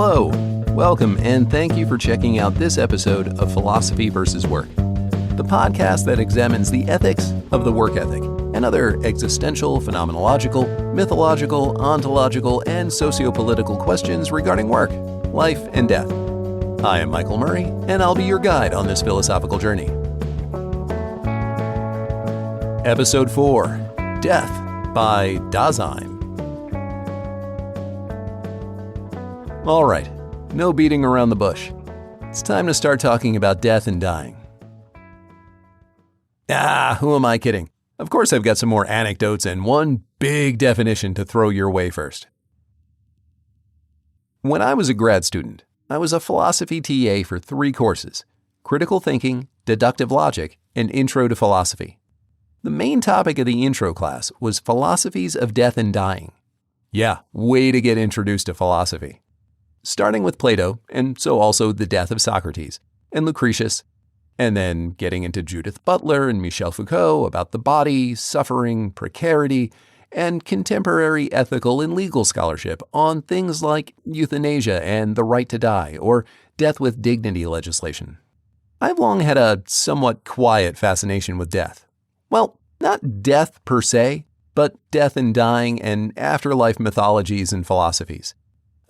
Hello, welcome, and thank you for checking out this episode of Philosophy versus Work, the podcast that examines the ethics of the work ethic and other existential, phenomenological, mythological, ontological, and sociopolitical questions regarding work, life, and death. I am Michael Murray, and I'll be your guide on this philosophical journey. Episode 4, Death by Dasein. All right, no beating around the bush. It's time to start talking about death and dying. Who am I kidding? Of course I've got some more anecdotes and one big definition to throw your way first. When I was a grad student, I was a philosophy TA for 3 courses: critical thinking, deductive logic, and intro to philosophy. The main topic of the intro class was philosophies of death and dying. Yeah, way to get introduced to philosophy. Starting with Plato, and so also the death of Socrates, and Lucretius, and then getting into Judith Butler and Michel Foucault about the body, suffering, precarity, and contemporary ethical and legal scholarship on things like euthanasia and the right to die, or death with dignity legislation. I've long had a somewhat quiet fascination with death. Well, not death per se, but death and dying and afterlife mythologies and philosophies.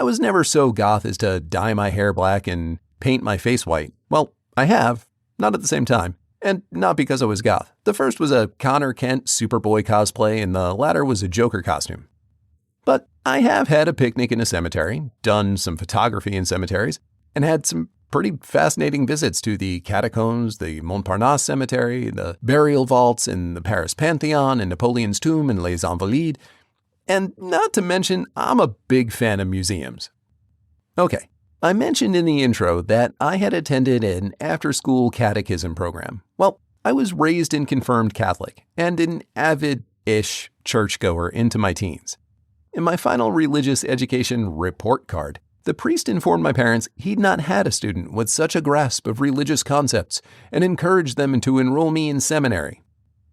I was never so goth as to dye my hair black and paint my face white. Well, I have, not at the same time, and not because I was goth. The first was a Connor Kent Superboy cosplay, and the latter was a Joker costume. But I have had a picnic in a cemetery, done some photography in cemeteries, and had some pretty fascinating visits to the catacombs, the Montparnasse Cemetery, the burial vaults in the Paris Pantheon, and Napoleon's tomb in Les Invalides. And not to mention, I'm a big fan of museums. Okay, I mentioned in the intro that I had attended an after-school catechism program. Well, I was raised and confirmed Catholic, and an avid-ish churchgoer into my teens. In my final religious education report card, the priest informed my parents he'd not had a student with such a grasp of religious concepts and encouraged them to enroll me in seminary.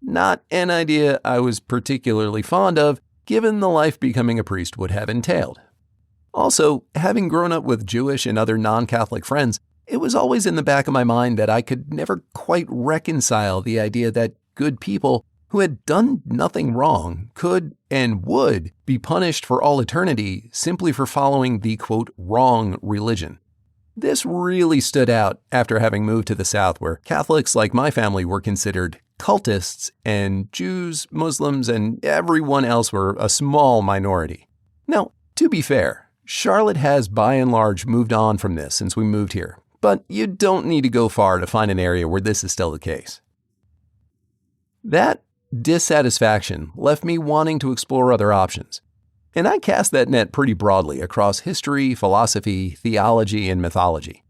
Not an idea I was particularly fond of, given the life becoming a priest would have entailed. Also, having grown up with Jewish and other non-Catholic friends, it was always in the back of my mind that I could never quite reconcile the idea that good people who had done nothing wrong could and would be punished for all eternity simply for following the, quote, wrong religion. This really stood out after having moved to the South, where Catholics like my family were considered cultists, and Jews, Muslims, and everyone else were a small minority. Now, to be fair, Charlotte has by and large moved on from this since we moved here, but you don't need to go far to find an area where this is still the case. That dissatisfaction left me wanting to explore other options, and I cast that net pretty broadly across history, philosophy, theology, and mythology.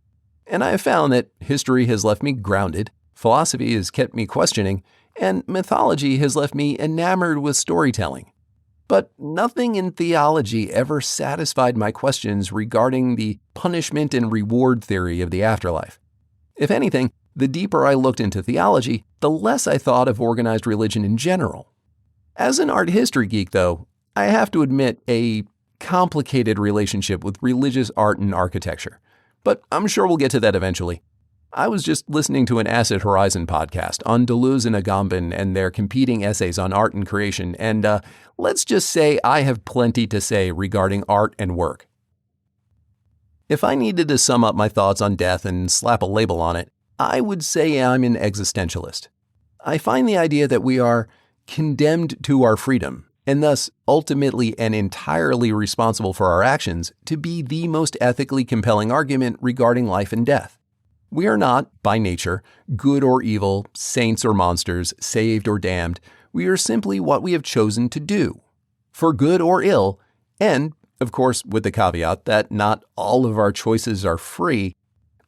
And I have found that history has left me grounded, philosophy has kept me questioning, and mythology has left me enamored with storytelling. But nothing in theology ever satisfied my questions regarding the punishment and reward theory of the afterlife. If anything, the deeper I looked into theology, the less I thought of organized religion in general. As an art history geek, though, I have to admit a complicated relationship with religious art and architecture. But I'm sure we'll get to that eventually. I was just listening to an Acid Horizon podcast on Deleuze and Agamben and their competing essays on art and creation, and let's just say I have plenty to say regarding art and work. If I needed to sum up my thoughts on death and slap a label on it, I would say I'm an existentialist. I find the idea that we are condemned to our freedom, and thus ultimately and entirely responsible for our actions, to be the most ethically compelling argument regarding life and death. We are not, by nature, good or evil, saints or monsters, saved or damned. We are simply what we have chosen to do, for good or ill, and, of course, with the caveat that not all of our choices are free.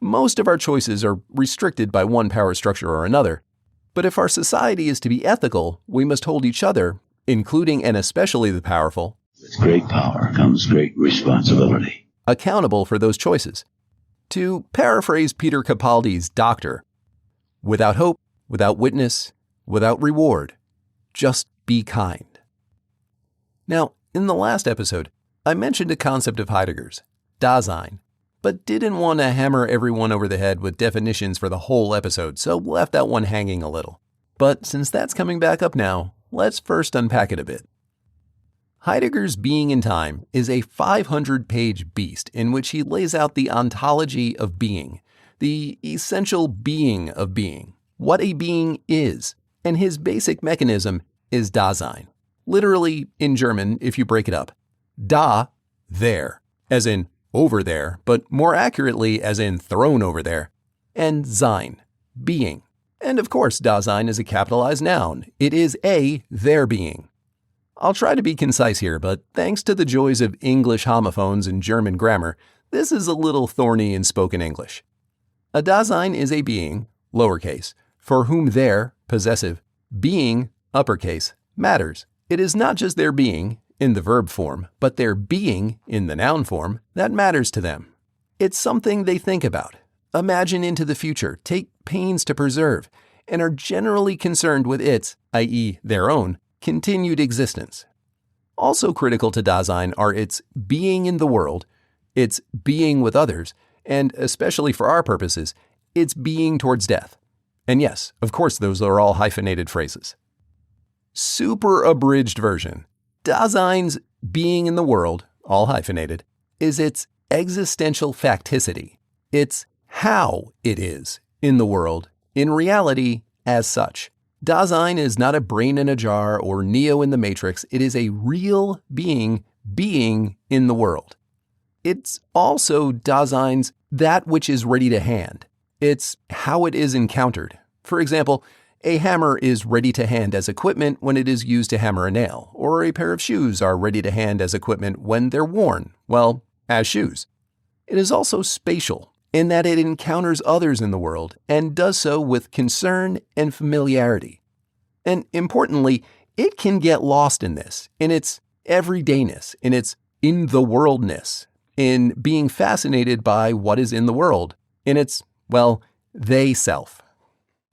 Most of our choices are restricted by one power structure or another. But if our society is to be ethical, we must hold each other, including and especially the powerful, with great power comes great responsibility, accountable for those choices. To paraphrase Peter Capaldi's Doctor, without hope, without witness, without reward, just be kind. Now, in the last episode, I mentioned a concept of Heidegger's, Dasein, but didn't want to hammer everyone over the head with definitions for the whole episode, so left that one hanging a little. But since that's coming back up now, let's first unpack it a bit. Heidegger's Being in Time is a 500-page beast in which he lays out the ontology of being, the essential being of being, what a being is, and his basic mechanism is Dasein. Literally, in German, if you break it up, da, there, as in over there, but more accurately as in thrown over there, and Sein, being. And of course, Dasein is a capitalized noun. It is a their being. I'll try to be concise here, but thanks to the joys of English homophones and German grammar, this is a little thorny in spoken English. A Dasein is a being, lowercase, for whom their, possessive, being, uppercase, matters. It is not just their being, in the verb form, but their being, in the noun form, that matters to them. It's something they think about, imagine into the future, take pains to preserve, and are generally concerned with its, i.e. their own, continued existence. Also critical to Dasein are its being in the world, its being with others, and especially for our purposes, its being towards death. And yes, of course, those are all hyphenated phrases. Super abridged version. Dasein's being in the world, all hyphenated, is its existential facticity. It's how it is in the world, in reality, as such. Dasein is not a brain in a jar or Neo in the Matrix. It is a real being in the world. It's also Dasein's that which is ready to hand. It's how it is encountered. For example, a hammer is ready to hand as equipment when it is used to hammer a nail, or a pair of shoes are ready to hand as equipment when they're worn, well, as shoes. It is also spatial, in that it encounters others in the world and does so with concern and familiarity. And importantly, it can get lost in this, in its everydayness, in its in-the-worldness, in being fascinated by what is in the world, in its, well, they-self.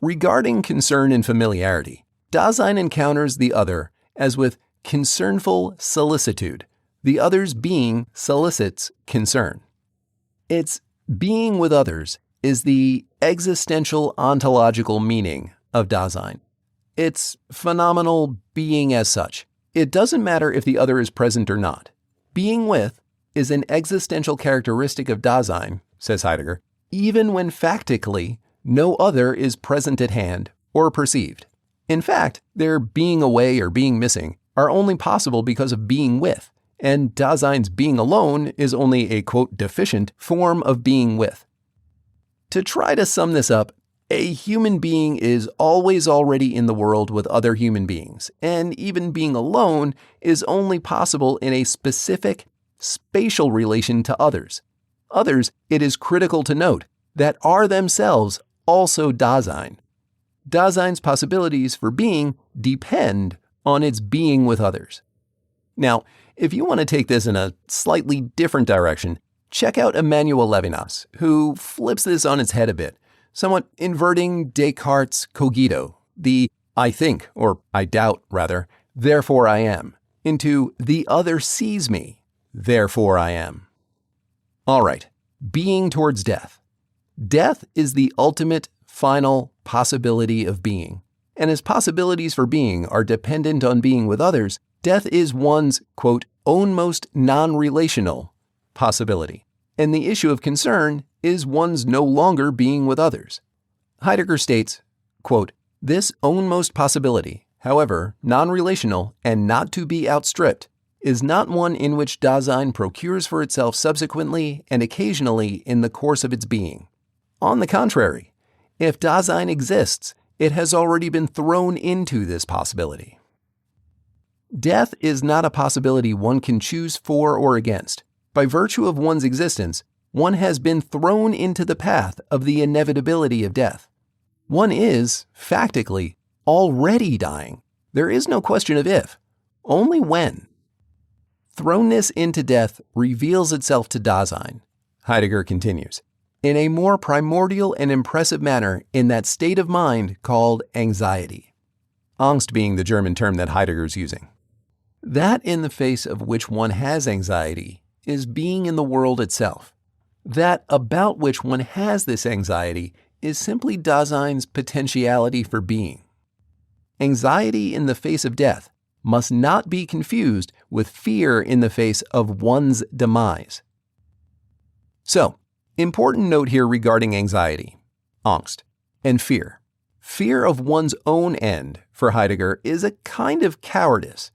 Regarding concern and familiarity, Dasein encounters the other as with concernful solicitude. The other's being solicits concern. Its being with others is the existential ontological meaning of Dasein. It's phenomenal being as such. It doesn't matter if the other is present or not. Being with is an existential characteristic of Dasein, says Heidegger, even when factically no other is present at hand or perceived. In fact, their being away or being missing are only possible because of being with, and Dasein's being alone is only a, quote, deficient form of being with. To try to sum this up, a human being is always already in the world with other human beings, and even being alone is only possible in a specific, spatial relation to others. Others, it is critical to note, that are themselves also Dasein. Dasein's possibilities for being depend on its being with others. Now, if you want to take this in a slightly different direction, check out Emmanuel Levinas, who flips this on its head a bit, somewhat inverting Descartes' cogito, the I think, or I doubt rather, therefore I am, into the other sees me, therefore I am. All right, being towards death. Death is the ultimate, final possibility of being. And as possibilities for being are dependent on being with others, death is one's, quote, own most non-relational possibility. And the issue of concern is one's no longer being with others. Heidegger states, quote, this own most possibility, however non-relational and not to be outstripped, is not one in which Dasein procures for itself subsequently and occasionally in the course of its being. On the contrary, if Dasein exists, it has already been thrown into this possibility. Death is not a possibility one can choose for or against. By virtue of one's existence, one has been thrown into the path of the inevitability of death. One is, factically, already dying. There is no question of if, only when. Thrownness into death reveals itself to Dasein, Heidegger continues, in a more primordial and impressive manner in that state of mind called anxiety. Angst being the German term that Heidegger's using. That in the face of which one has anxiety is being in the world itself. that about which one has this anxiety is simply Dasein's potentiality for being. Anxiety in the face of death must not be confused with fear in the face of one's demise. So, important note here regarding anxiety, Angst, and fear. Fear of one's own end, for Heidegger, is a kind of cowardice,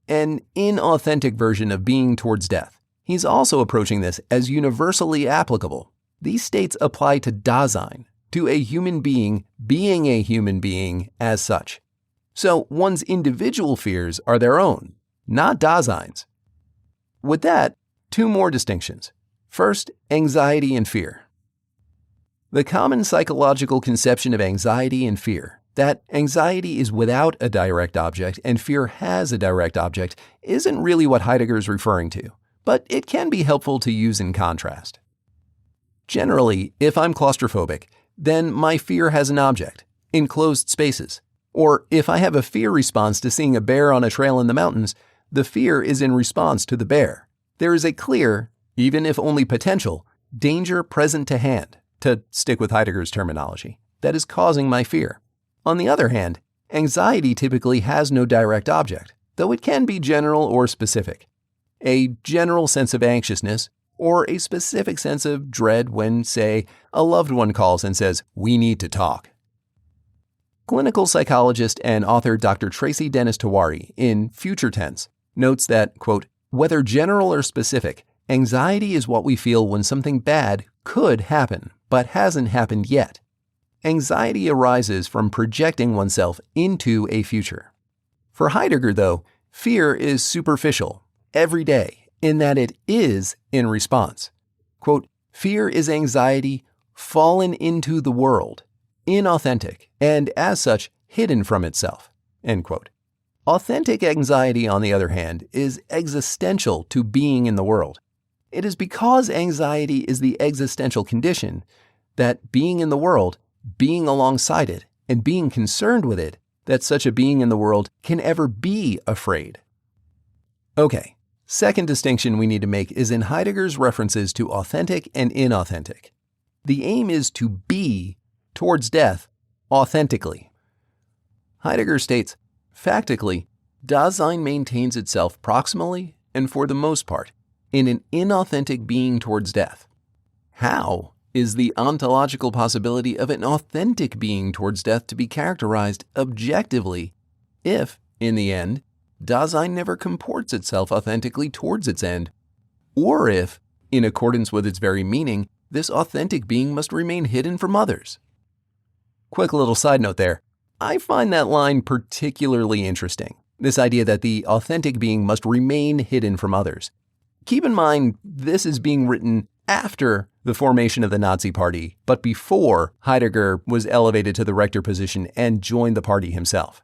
an inauthentic version of being towards death. He's also approaching this as universally applicable. These states apply to Dasein, to a human being being a human being as such. So one's individual fears are their own, not Dasein's. With that, two more distinctions. First, anxiety and fear. The common psychological conception of anxiety and fear, that anxiety is without a direct object and fear has a direct object, isn't really what Heidegger is referring to, but it can be helpful to use in contrast. Generally, if I'm claustrophobic, then my fear has an object, enclosed spaces. Or if I have a fear response to seeing a bear on a trail in the mountains, the fear is in response to the bear. There is a clear, even if only potential, danger present to hand, to stick with Heidegger's terminology, that is causing my fear. On the other hand, anxiety typically has no direct object, though it can be general or specific. A general sense of anxiousness, or a specific sense of dread when, say, a loved one calls and says, "We need to talk." Clinical psychologist and author Dr. Tracy Dennis-Tiwary, in future tense, notes that, quote, "Whether general or specific, anxiety is what we feel when something bad could happen, but hasn't happened yet. Anxiety arises from projecting oneself into a future." For Heidegger, though, fear is superficial, everyday, in that it is in response. Quote, "Fear is anxiety fallen into the world, inauthentic, and as such, hidden from itself." End quote. Authentic anxiety, on the other hand, is existential to being in the world. It is because anxiety is the existential condition that being in the world, being alongside it, and being concerned with it, that such a being in the world can ever be afraid. Okay, second distinction we need to make is in Heidegger's references to authentic and inauthentic. The aim is to be towards death authentically. Heidegger states, "Factically, Dasein maintains itself proximally and for the most part in an inauthentic being towards death. How is the ontological possibility of an authentic being towards death to be characterized objectively if, in the end, Dasein never comports itself authentically towards its end, or if, in accordance with its very meaning, this authentic being must remain hidden from others?" Quick little side note there. I find that line particularly interesting, this idea that the authentic being must remain hidden from others. Keep in mind, this is being written after the formation of the Nazi Party, but before Heidegger was elevated to the rector position and joined the party himself.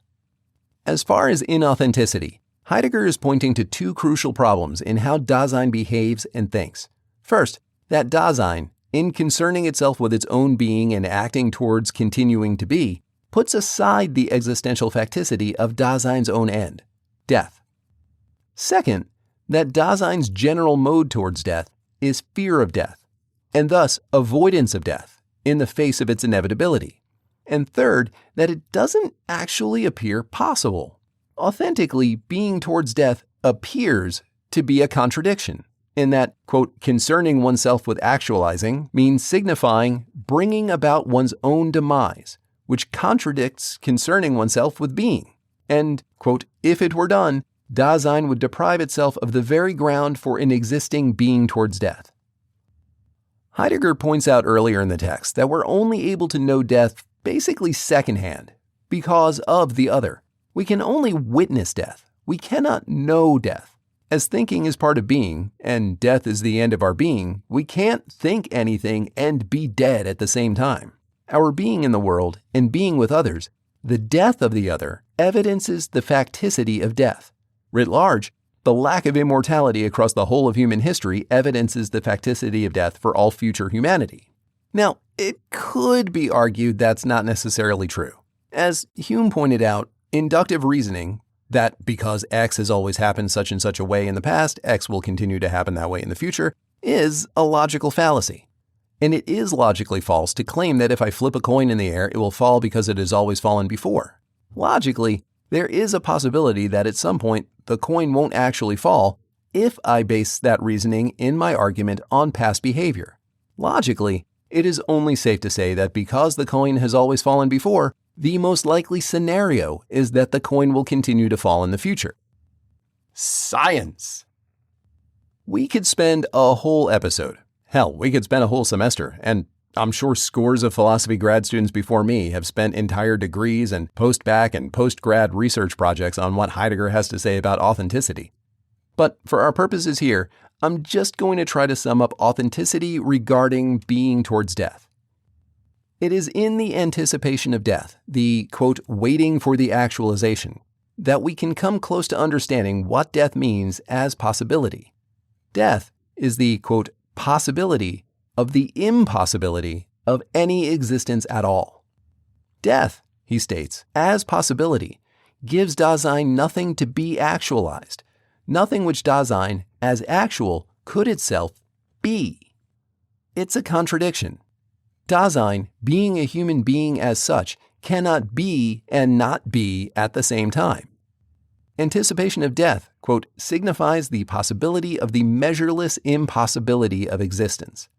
As far as inauthenticity, Heidegger is pointing to two crucial problems in how Dasein behaves and thinks. First, that Dasein, in concerning itself with its own being and acting towards continuing to be, puts aside the existential facticity of Dasein's own end, death. Second, that Dasein's general mode towards death is fear of death, and thus avoidance of death in the face of its inevitability. And third, that it doesn't actually appear possible. Authentically, being towards death appears to be a contradiction, in that, quote, "concerning oneself with actualizing means signifying bringing about one's own demise, which contradicts concerning oneself with being. And, quote, if it were done, Dasein would deprive itself of the very ground for an existing being towards death." Heidegger points out earlier in the text that we're only able to know death basically secondhand because of the other. We can only witness death. We cannot know death. As thinking is part of being, and death is the end of our being, we can't think anything and be dead at the same time. Our being in the world and being with others, the death of the other, evidences the facticity of death. Writ large, the lack of immortality across the whole of human history evidences the facticity of death for all future humanity. Now, it could be argued that's not necessarily true. As Hume pointed out, inductive reasoning, that because X has always happened such and such a way in the past, X will continue to happen that way in the future, is a logical fallacy. and it is logically false to claim that if I flip a coin in the air, it will fall because it has always fallen before. Logically, there is a possibility that at some point the coin won't actually fall if I base that reasoning in my argument on past behavior. Logically, it is only safe to say that because the coin has always fallen before, the most likely scenario is that the coin will continue to fall in the future. Science! We could spend a whole episode, hell, we could spend a whole semester, and I'm sure scores of philosophy grad students before me have spent entire degrees and post-bac and post-grad research projects on what Heidegger has to say about authenticity. But for our purposes here, I'm just going to try to sum up authenticity regarding being towards death. It is in the anticipation of death, the, quote, waiting for the actualization, that we can come close to understanding what death means as possibility. Death is the, quote, possibility of the impossibility of any existence at all. Death, he states, as possibility, gives Dasein nothing to be actualized, nothing which Dasein, as actual, could itself be. It's a contradiction. Dasein, being a human being as such, cannot be and not be at the same time. Anticipation of death, quote, signifies the possibility of the measureless impossibility of existence.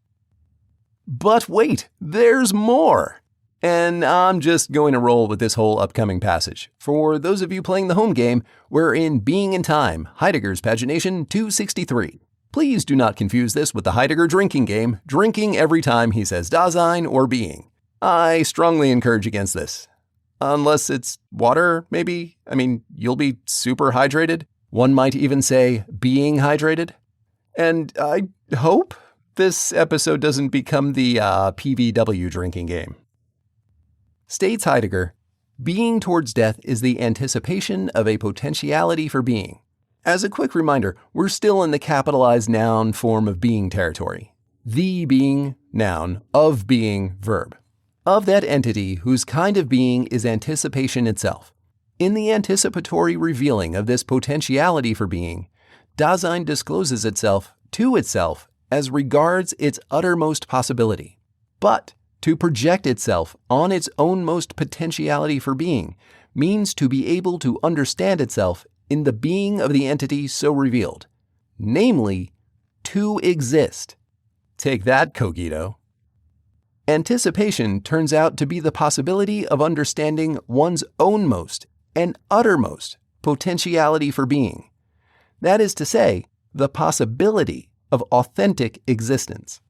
But wait, there's more! And I'm just going to roll with this whole upcoming passage. For those of you playing the home game, we're in Being in Time, Heidegger's pagination 263. Please do not confuse this with the Heidegger drinking game, drinking every time he says Dasein or being. I strongly encourage against this. Unless it's water, maybe? I mean, you'll be super hydrated. One might even say being hydrated. And I hope this episode doesn't become the PVW drinking game. States Heidegger, being towards death is the anticipation of a potentiality for being. As a quick reminder, we're still in the capitalized noun form of being territory. The being, noun, of being, verb. Of that entity whose kind of being is anticipation itself. In the anticipatory revealing of this potentiality for being, Dasein discloses itself to itself as regards its uttermost possibility. But to project itself on its own most potentiality for being means to be able to understand itself in the being of the entity so revealed, namely, to exist. Take that, Cogito. Anticipation turns out to be the possibility of understanding one's own most and uttermost potentiality for being. That is to say, the possibility of authentic existence.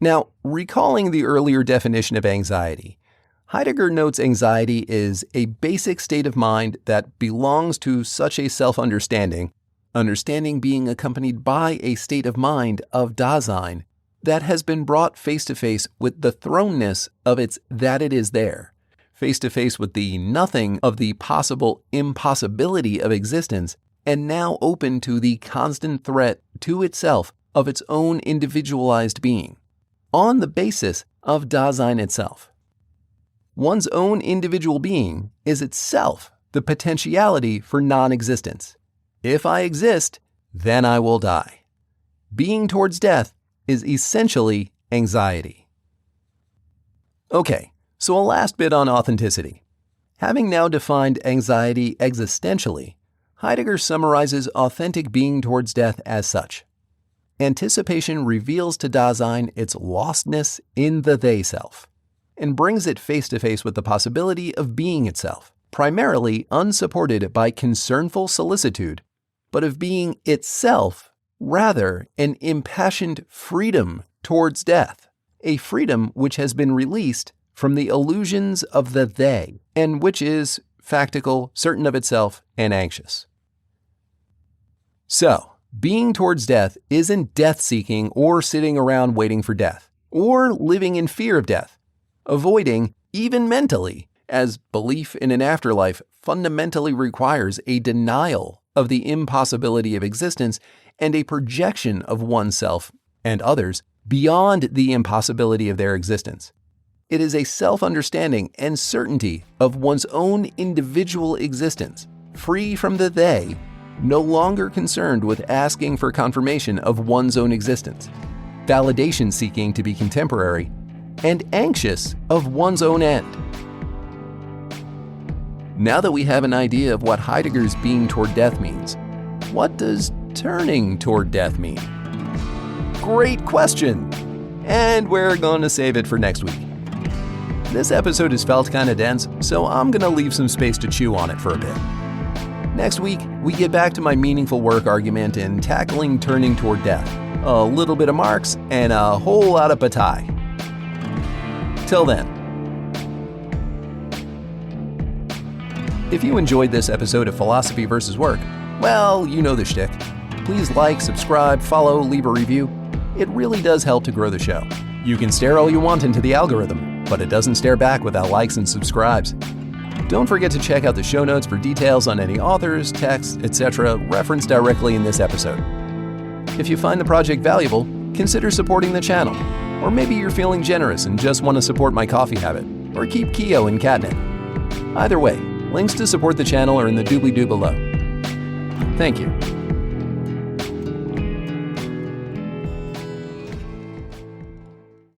Now, recalling the earlier definition of anxiety, Heidegger notes anxiety is a basic state of mind that belongs to such a self-understanding, understanding being accompanied by a state of mind of Dasein that has been brought face-to-face with the thrownness of its that it is there, face-to-face with the nothing of the possible impossibility of existence, and now open to the constant threat to itself of its own individualized being, on the basis of Dasein itself. One's own individual being is itself the potentiality for non-existence. If I exist, then I will die. Being towards death is essentially anxiety. Okay, so a last bit on authenticity. Having now defined anxiety existentially, Heidegger summarizes authentic being towards death as such. Anticipation reveals to Dasein its lostness in the they-self, and brings it face-to-face with the possibility of being itself, primarily unsupported by concernful solicitude, but of being itself rather an impassioned freedom towards death, a freedom which has been released from the illusions of the they, and which is factical, certain of itself, and anxious. So, being towards death isn't death-seeking or sitting around waiting for death, or living in fear of death, avoiding, even mentally, as belief in an afterlife fundamentally requires a denial of the impossibility of existence and a projection of oneself and others beyond the impossibility of their existence. It is a self-understanding and certainty of one's own individual existence, free from the they, no longer concerned with asking for confirmation of one's own existence. validation-seeking to be contemporary, and anxious of one's own end. Now that we have an idea of what Heidegger's being toward death means, what does turning toward death mean? Great question! And we're going to save it for next week. This episode has felt kind of dense, so I'm going to leave some space to chew on it for a bit. Next week, we get back to my meaningful work argument in tackling turning toward death, a little bit of Marx, and a whole lot of Bataille. Till then. If you enjoyed this episode of Philosophy vs. Work, well, you know the shtick. Please like, subscribe, follow, leave a review. It really does help to grow the show. You can stare all you want into the algorithm, but it doesn't stare back without likes and subscribes. Don't forget to check out the show notes for details on any authors, texts, etc. referenced directly in this episode. If you find the project valuable, consider supporting the channel. Or maybe you're feeling generous and just want to support my coffee habit, or keep Keo in catnip. Either way, links to support the channel are in the doobly-doo below. Thank you.